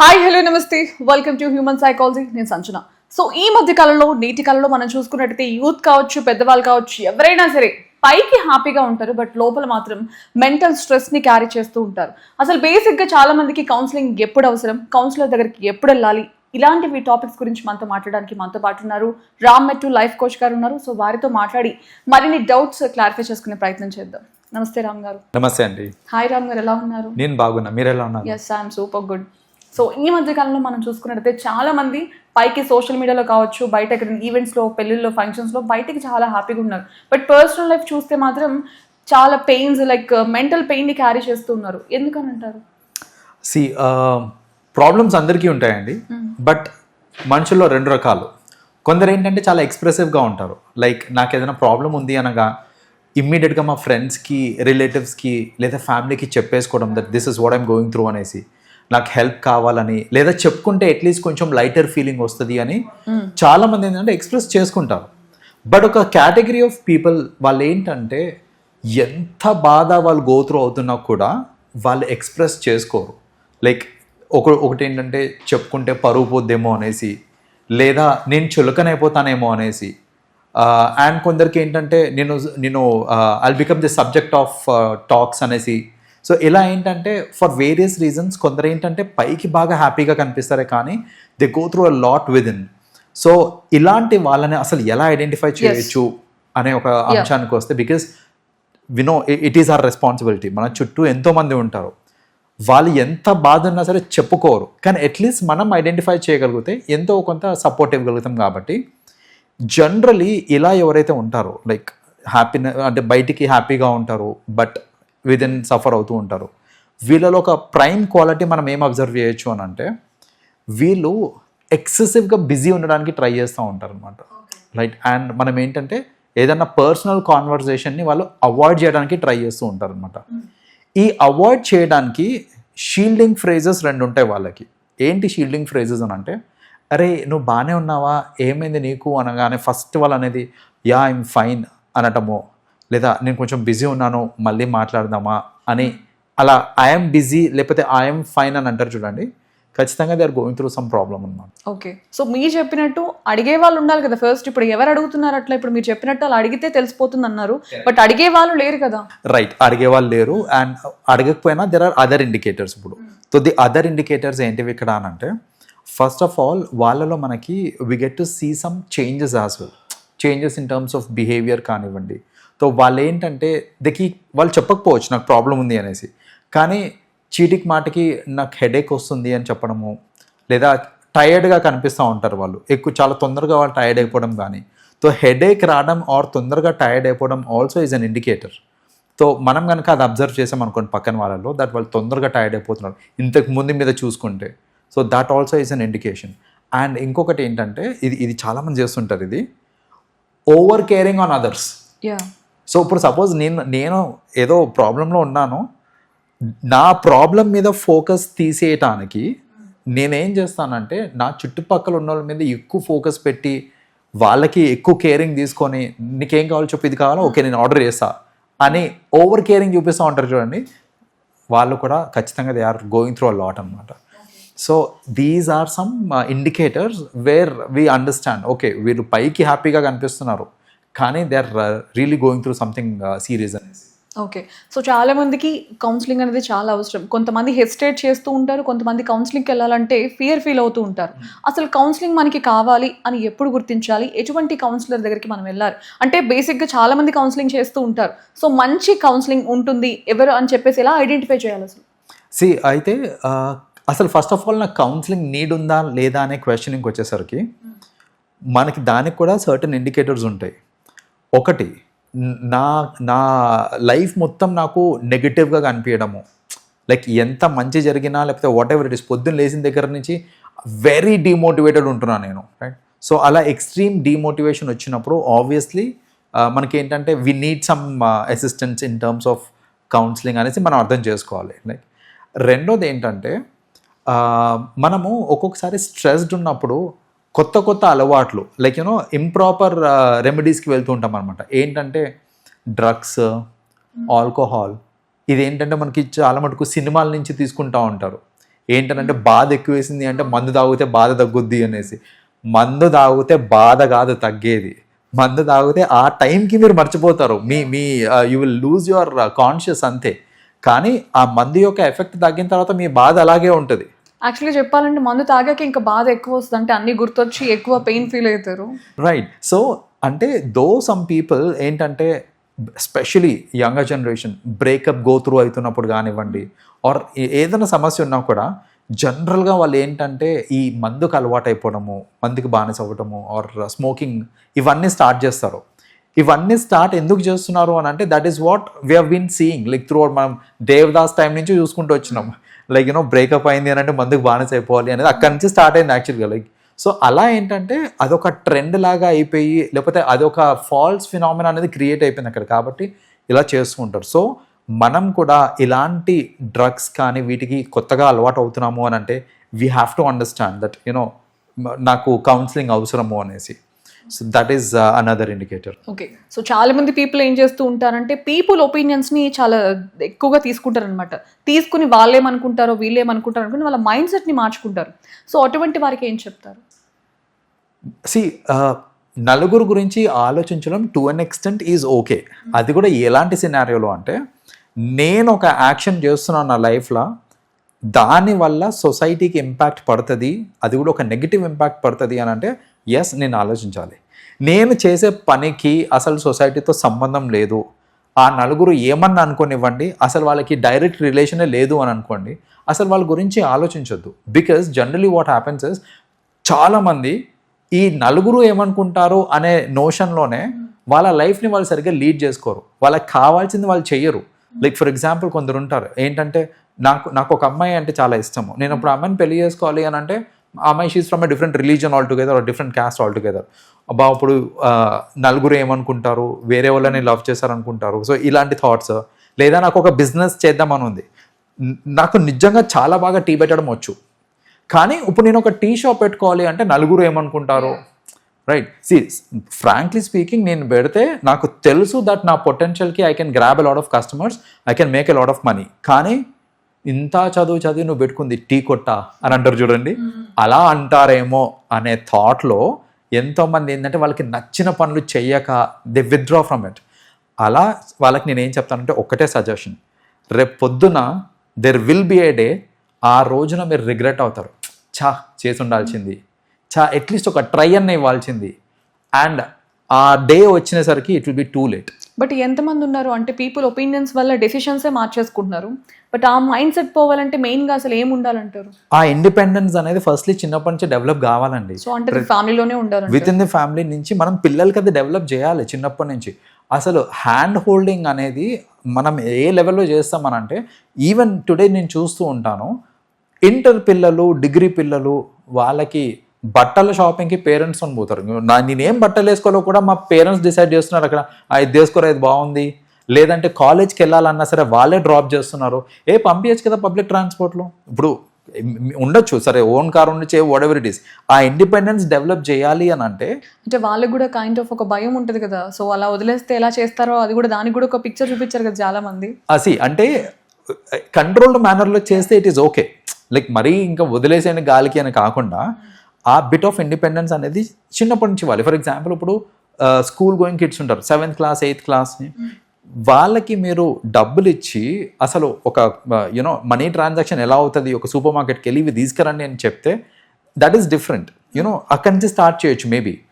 Hi hello నమస్తే welcome to human psychology. నేను సంచన. So ఈ మధ్య కాలంలో నేటి కాలంలో మనం చూసుకున్నట్టయితే యూత్ కావచ్చు, పెద్దవాళ్ళు కావచ్చు, ఎవరైనా సరే పైకి హ్యాపీగా ఉంటారు, బట్ లోపల మాత్రం మెంటల్ స్ట్రెస్ని క్యారీ చేస్తూ ఉంటారు. అసలు బేసిక్గా చాలా మందికి కౌన్సిలింగ్ ఎప్పుడు అవసరం, కౌన్సిలర్ దగ్గరికి ఎప్పుడు వెళ్ళాలి, ఇలాంటివి టాపిక్స్ గురించి మనతో మాట్లాడడానికి మనతో పాటు ఉన్నారు రామ్ మెట్టు లైఫ్ కోచ్ గారు ఉన్నారు. సో వారితో మాట్లాడి మరిన్ని డౌట్స్ క్లారిఫై చేసుకునే ప్రయత్నం చేద్దాం. నమస్తే రామ్ గారు. నమస్తే అండి. హాయ్ రామ్ గారు, ఎలా ఉన్నారు? నేను బాగున్నా, మీరు ఎలా ఉన్నారు? Yes, I'm super good. So ఈ మధ్య కాలంలో మనం చూసుకున్నట్టయితే చాలా మంది పైకి సోషల్ మీడియాలో కావచ్చు, బయట ఎక్కడ ఈవెంట్స్లో, పెళ్ళిళ్ళలో, ఫంక్షన్స్లో బయటకి చాలా హ్యాపీగా ఉన్నారు, బట్ పర్సనల్ లైఫ్ చూస్తే మాత్రం చాలా పెయిన్స్, లైక్ మెంటల్ పెయిన్ని క్యారీ చేస్తూ ఉన్నారు. ఎందుకని అంటారు? ప్రాబ్లమ్స్ అందరికీ ఉంటాయండి, బట్ మనుషుల్లో రెండు రకాలు. కొందరు ఏంటంటే చాలా ఎక్స్ప్రెసివ్గా ఉంటారు. లైక్ నాకు ఏదైనా ప్రాబ్లం ఉంది అనగా ఇమ్మీడియట్గా మా ఫ్రెండ్స్కి, రిలేటివ్స్కి లేదా ఫ్యామిలీకి చెప్పేసుకోవడం that this is what I'm going through అనేసి, నాకు హెల్ప్ కావాలని, లేదా చెప్పుకుంటే అట్లీస్ట్ కొంచెం లైటర్ ఫీలింగ్ వస్తుంది అని చాలా మంది ఏంటంటే ఎక్స్ప్రెస్ చేసుకుంటారు. బట్ ఒక కేటగిరీ ఆఫ్ పీపుల్ వాళ్ళు ఏంటంటే ఎంత బాధ వాళ్ళు గో త్రూ అవుతున్నా కూడా వాళ్ళు ఎక్స్ప్రెస్ చేసుకోరు. లైక్ ఒకటి ఏంటంటే చెప్పుకుంటే పరువు పోద్దేమో అనేసి, లేదా నేను చులకనైపోతానేమో అనేసి, అండ్ కొందరికి ఏంటంటే నేను I'll become the subject of talks అనేసి. సో ఇలా ఏంటంటే ఫర్ వేరియస్ రీజన్స్ కొందరు ఏంటంటే పైకి బాగా హ్యాపీగా కనిపిస్తారే కానీ they go through a lot with in. So ఇలాంటి వాళ్ళని అసలు ఎలా ఐడెంటిఫై చేయొచ్చు అనే ఒక అంశానికి వస్తే, because we know it is our responsibility. మన చుట్టూ ఎంతోమంది ఉంటారు, వాళ్ళు ఎంత బాధ ఉన్నా సరే చెప్పుకోరు, కానీ అట్లీస్ట్ మనం ఐడెంటిఫై చేయగలిగితే ఎంతో కొంత సపోర్ట్ ఇవ్వగలుగుతాం. కాబట్టి జనరలీ ఇలా ఎవరైతే ఉంటారో లైక్ హ్యాపీనెస్ అంటే బయటికి హ్యాపీగా ఉంటారు బట్ విదిన్ సఫర్ అవుతూ ఉంటారు, వీళ్ళలో ఒక ప్రైమ్ క్వాలిటీ మనం ఏం అబ్జర్వ్ చేయొచ్చు అని అంటే వీళ్ళు ఎక్సెసివ్గా బిజీ ఉండడానికి ట్రై చేస్తూ ఉంటారు అనమాట. రైట్. అండ్ మనం ఏంటంటే ఏదన్నా పర్సనల్ కాన్వర్జేషన్ని వాళ్ళు అవాయిడ్ చేయడానికి ట్రై చేస్తూ ఉంటారు అనమాట. ఈ అవాయిడ్ చేయడానికి షీల్డింగ్ ఫ్రేజెస్ రెండు ఉంటాయి వాళ్ళకి. ఏంటి షీల్డింగ్ ఫ్రేజెస్ అని అంటే, అరే నువ్వు బాగానే ఉన్నావా, ఏమైంది నీకు అనగానే ఫస్ట్ వాళ్ళు అనేది యా ఐమ్ ఫైన్ అనటమో, లేదా నేను కొంచెం బిజీ ఉన్నాను మళ్ళీ మాట్లాడదామా అని, అలా ఐఎమ్ బిజీ లేకపోతే ఐఎమ్ ఫైన్ అని అంటారు చూడండి. ఖచ్చితంగా they are going through some problem అన్నమాట. ఓకే. సో మీరు చెప్పినట్టు అడిగే వాళ్ళు ఉండాలి కదా ఫస్ట్. ఇప్పుడు ఎవరు అడుగుతున్నారు అట్లా? ఇప్పుడు మీరు చెప్పినట్టు అలా అడిగితే తెలిసిపోతుంది అన్నారు, బట్ అడిగే వాళ్ళు లేరు కదా. రైట్, అడిగే వాళ్ళు లేరు. అండ్ అడగకపోయినా దెర్ ఆర్ అదర్ ఇండికేటర్స్. ఇప్పుడు సో ది అదర్ ఇండికేటర్స్ ఏంటివి ఇక్కడ అని అంటే, ఫస్ట్ ఆఫ్ ఆల్ వాళ్ళలో మనకి we get to see some changes as well. Changes in terms of behaviour కానివ్వండి. సో వాళ్ళు ఏంటంటే వాళ్ళు చెప్పకపోవచ్చు నాకు ప్రాబ్లం ఉంది అనేసి, కానీ చీటికి మాటికి నాకు హెడేక్ వస్తుంది అని చెప్పడము, లేదా టైర్డ్గా కనిపిస్తూ ఉంటారు వాళ్ళు చాలా తొందరగా వాళ్ళు టైర్డ్ అయిపోవడం కానీ. సో హెడేక్ రావడం ఆర్ తొందరగా టైర్డ్ అయిపోవడం also is an indicator. So మనం కనుక అది అబ్జర్వ్ చేసాం అనుకోండి పక్కన వాళ్ళలో, దట్ వాళ్ళు తొందరగా టైర్డ్ అయిపోతున్నారు ఇంతకు ముందు మీద చూసుకుంటే. So that also is an indication. And ఇంకొకటి ఏంటంటే ఇది చాలామంది చేస్తుంటారు, ఇది over caring on others. So ఇప్పుడు సపోజ్ నేను ఏదో ప్రాబ్లంలో ఉన్నాను, నా ప్రాబ్లం మీద ఫోకస్ తీసేయటానికి నేనేం చేస్తానంటే నా చుట్టుపక్కల ఉన్న వాళ్ళ మీద ఎక్కువ ఫోకస్ పెట్టి వాళ్ళకి ఎక్కువ కేరింగ్ తీసుకొని, నీకేం కావాలో చెప్పు, ఇది కావాలో ఓకే నేను ఆర్డర్ చేస్తా అని ఓవర్ కేరింగ్ చూపిస్తూ ఉంటారు చూడండి. వాళ్ళు కూడా ఖచ్చితంగా they are going through a lot అనమాట. So these are some indicators where we understand okay వీళ్ళు పైకి హ్యాపీగా కనిపిస్తున్నారు కానీ they are really going through something serious అనేసి. ఓకే. సో చాలా మందికి కౌన్సిలింగ్ అనేది చాలా అవసరం. కొంతమంది హెసిటేట్ చేస్తూ ఉంటారు, కొంతమంది కౌన్సిలింగ్కి వెళ్ళాలంటే ఫియర్ ఫీల్ అవుతూ ఉంటారు. అసలు కౌన్సిలింగ్ మనకి కావాలి అని ఎప్పుడు గుర్తించాలి? ఎటువంటి కౌన్సిలర్ దగ్గరికి మనం వెళ్ళాలి? అంటే బేసిక్గా చాలా మంది కౌన్సిలింగ్ చేస్తూ ఉంటారు, సో మంచి కౌన్సిలింగ్ ఉంటుంది ఎవరు అని చెప్పేసి ఎలా ఐడెంటిఫై చేయాలి అసలు? అయితే అసలు ఫస్ట్ ఆఫ్ ఆల్ నాకు కౌన్సిలింగ్ నీడ్ ఉందా లేదా అనే క్వశ్చనింగ్కి వచ్చేసరికి మనకి దానికి కూడా సర్టన్ ఇండికేటర్స్ ఉంటాయి. ఒకటి, నా లైఫ్ మొత్తం నాకు నెగిటివ్గా కనిపించడము, లైక్ ఎంత మంచి జరిగినా లేకపోతే వాట్ ఎవర్ ఇట్ ఇస్, పొద్దున్న లేచిన దగ్గర నుంచి వెరీ డిమోటివేటెడ్ ఉంటున్నాను నేను. రైట్. సో అలా ఎక్స్ట్రీమ్ డిమోటివేషన్ వచ్చినప్పుడు ఆబ్వియస్లీ మనకి ఏంటంటే we need some assistance in terms of counselling అనేసి మనం అర్థం చేసుకోవాలి. లైక్ రెండోది ఏంటంటే మనము ఒక్కొక్కసారి స్ట్రెస్డ్ ఉన్నప్పుడు కొత్త అలవాట్లు లైక్ యూనో ఇంప్రాపర్ రెమెడీస్కి వెళ్తూ ఉంటాం అనమాట. ఏంటంటే డ్రగ్స్, ఆల్కహాల్, ఇదేంటంటే మనకి చాలా మటుకు సినిమాల నుంచి తీసుకుంటూ ఉంటారు. ఏంటంటే బాధ ఎక్కువ వేసింది అంటే మందు తాగితే బాధ తగ్గుద్ది అనేసి. మందు తాగితే బాధ కాదు తగ్గేది, మందు తాగితే ఆ టైంకి మీరు మర్చిపోతారు, మీ you will lose your conscious అంతే. కానీ ఆ మందు యొక్క ఎఫెక్ట్ తగ్గిన తర్వాత మీ బాధ అలాగే ఉంటుంది. యాక్చువల్లీ చెప్పాలంటే మందు తాగాక ఇంకా బాధ ఎక్కువ వస్తుంది, అంటే అన్ని గుర్తొచ్చి ఎక్కువ పెయిన్ ఫీల్ అవుతారు. రైట్. సో అంటే దో సమ్ పీపుల్ ఏంటంటే especially younger generation breakup go through అవుతున్నప్పుడు కానివ్వండి, ఆర్ ఏదైనా సమస్య ఉన్నా కూడా జనరల్గా వాళ్ళు ఏంటంటే ఈ మందుకు అలవాటు అయిపోవడము, మందుకి బానిస అవ్వడము, ఆర్ స్మోకింగ్, ఇవన్నీ స్టార్ట్ చేస్తారు. ఇవన్నీ స్టార్ట్ ఎందుకు చేస్తున్నారు అని అంటే that is what we have been seeing like throughout. మనం దేవదాస్ టైం నుంచి చూసుకుంటూ వచ్చినాం. లైక్ బ్రేకప్ అయింది అని అంటే మందుకు బానిస అయిపోవాలి అనేది అక్కడి నుంచి స్టార్ట్ అయింది యాక్చువల్గా. లైక్ సో అలా ఏంటంటే అదొక ట్రెండ్ లాగా అయిపోయి, లేకపోతే అదొక ఫాల్స్ ఫినామినా అనేది క్రియేట్ అయిపోయింది అక్కడ. కాబట్టి ఇలా చేస్తూ ఉంటారు. సో మనం కూడా ఇలాంటి డ్రగ్స్ కానీ వీటికి కొత్తగా అలవాటు అవుతున్నాము అని అంటే we have to understand that నాకు కౌన్సిలింగ్ అవసరము అనేసి. So that is another indicator. Okay. So చాలా మంది పీపుల్ ఏం చేస్తూ ఉంటారంటే పీపుల్ ఒపీనియన్స్ని చాలా ఎక్కువగా తీసుకుంటారనమాట. తీసుకుని వాళ్ళేమనుకుంటారో వీళ్ళేమనుకుంటారో అనుకుని వాళ్ళ మైండ్ సెట్ని మార్చుకుంటారు. సో అటువంటి వారికి ఏం చెప్తారు? నలుగురు గురించి ఆలోచించడం to an extent is okay. అది కూడా ఎలాంటి సినారియోలో అంటే నేను ఒక యాక్షన్ చేస్తున్నాను నా లైఫ్లో, దానివల్ల సొసైటీకి ఇంపాక్ట్ పడుతుంది, అది కూడా ఒక నెగిటివ్ ఇంపాక్ట్ పడుతుంది అని అంటే ఎస్ నేను ఆలోచించాలి. నేను చేసే పనికి అసలు సొసైటీతో సంబంధం లేదు, ఆ నలుగురు ఏమన్నా అనుకోనివ్వండి, అసలు వాళ్ళకి డైరెక్ట్ రిలేషనే లేదు అని అనుకోండి, అసలు వాళ్ళ గురించి ఆలోచించొద్దు. Because generally what happens is చాలామంది ఈ నలుగురు ఏమనుకుంటారు అనే నోషన్లోనే వాళ్ళ లైఫ్ని వాళ్ళు సరిగ్గా లీడ్ చేసుకోరు, వాళ్ళకి కావాల్సింది వాళ్ళు చెయ్యరు. లైక్ ఫర్ ఎగ్జాంపుల్ కొందరు ఉంటారు ఏంటంటే నాకు ఒక అమ్మాయి అంటే చాలా ఇష్టము, నేను ఇప్పుడు అమ్మాయిని పెళ్లి చేసుకోవాలి అని అంటే ఆ అమ్మాయి she's from a different religion altogether or different caste altogether. అబ్బా ఇప్పుడు నలుగురు ఏమనుకుంటారు, వేరే వాళ్ళని లవ్ చేశారనుకుంటారు. సో ఇలాంటి థాట్స్. లేదా నాకు ఒక బిజినెస్ చేద్దామని ఉంది, నాకు నిజంగా చాలా బాగా టీ పెట్టడం వచ్చు, కానీ ఇప్పుడు నేను ఒక టీ షాప్ పెట్టుకోవాలి అంటే నలుగురు ఏమనుకుంటారు, రైట్? సి ఫ్రాంక్లీ స్పీకింగ్ నేను పెడితే నాకు తెలుసు దట్ నా పొటెన్షియల్కి I can grab a lot of customers, I can make a lot of money. కానీ ఇంత చదివి నువ్వు పెట్టుకుంది టీ కొట్ట అని అంటారు చూడండి, అలా అంటారేమో అనే థాట్లో ఎంతోమంది ఏంటంటే వాళ్ళకి నచ్చిన పనులు చెయ్యక దే విత్డ్రా ఫ్రమ్ ఇట్. అలా వాళ్ళకి నేను ఏం చెప్తానంటే ఒకటే సజెషన్, రేపు పొద్దున there will be A day, ఆ రోజున మీరు రిగ్రెట్ అవుతారు, చేసి ఉండాల్సింది, అట్లీస్ట్ ఒక ట్రై అన్న ఇవ్వాల్సింది, అండ్ ఆ డే వచ్చినసరికి it will be too late. But ఎంతమంది ఉన్నారు అంటే పీపుల్ ఒపీనియన్స్ వల్ల డెసిషన్సే మార్చేసుకుంటున్నారు. బట్ ఆ మైండ్ సెట్ పోవాలంటే మెయిన్గా అసలు ఏం ఉండాలంటారు? ఆ ఇండిపెండెన్స్ అనేది ఫస్ట్లీ చిన్నప్పటి నుంచి డెవలప్ కావాలండి. సో అంటే ఫ్యామిలీలోనే ఉండాలి, విత్ ఇన్ ది ఫ్యామిలీ నుంచి మనం పిల్లలకి అది డెవలప్ చేయాలి చిన్నప్పటి నుంచి. అసలు హ్యాండ్ హోల్డింగ్ అనేది మనం ఏ లెవెల్లో చేస్తామనంటే ఈవెన్ టుడే నేను చూస్తూ ఉంటాను, ఇంటర్ పిల్లలు, డిగ్రీ పిల్లలు, వాళ్ళకి బట్టల షాపింగ్కి పేరెంట్స్ అని పోతారు. నేనేం బట్టలు వేసుకోవాలో కూడా మా పేరెంట్స్ డిసైడ్ చేస్తున్నారు అక్కడ, ఇది వేసుకోరా ఇది బాగుంది, లేదంటే కాలేజ్కి వెళ్ళాలన్నా సరే వాళ్ళే డ్రాప్ చేస్తున్నారు. పంపించచ్చు కదా పబ్లిక్ ట్రాన్స్పోర్ట్లో, ఇప్పుడు ఉండొచ్చు సరే ఓన్ కార్ ఉండొచ్చు, వాట్ ఎవర్ ఇట్ ఈస్. ఆ ఇండిపెండెన్స్ డెవలప్ చేయాలి అని అంటే వాళ్ళకి కూడా కైండ్ ఆఫ్ ఒక భయం ఉంటుంది కదా. సో అలా వదిలేస్తే ఎలా చేస్తారో అది కూడా, దానికి కూడా ఒక పిక్చర్ చూపించారు కదా చాలా మంది. అంటే కంట్రోల్డ్ మేనర్లో చేస్తే ఇట్ ఈస్ ఓకే. లైక్ మరీ ఇంకా వదిలేసేయండి గాలికి అని కాకుండా ఆ బిట్ ఆఫ్ ఇండిపెండెన్స్ అనేది చిన్నప్పటి నుంచి ఇవ్వాలి. ఫర్ ఎగ్జాంపుల్ ఇప్పుడు స్కూల్ గోయింగ్ కిడ్స్ ఉంటారు, 7th క్లాస్ 8th క్లాస్, వాళ్ళకి మీరు డబ్బులు ఇచ్చి అసలు ఒక మనీ ట్రాన్సాక్షన్ ఎలా అవుతుంది, ఒక సూపర్ మార్కెట్కి వెళ్ళి ఇవి తీసుకురండి అని చెప్తే దట్ ఈస్ డిఫరెంట్. అక్కడి నుంచి స్టార్ట్ చేయొచ్చు మేబీ.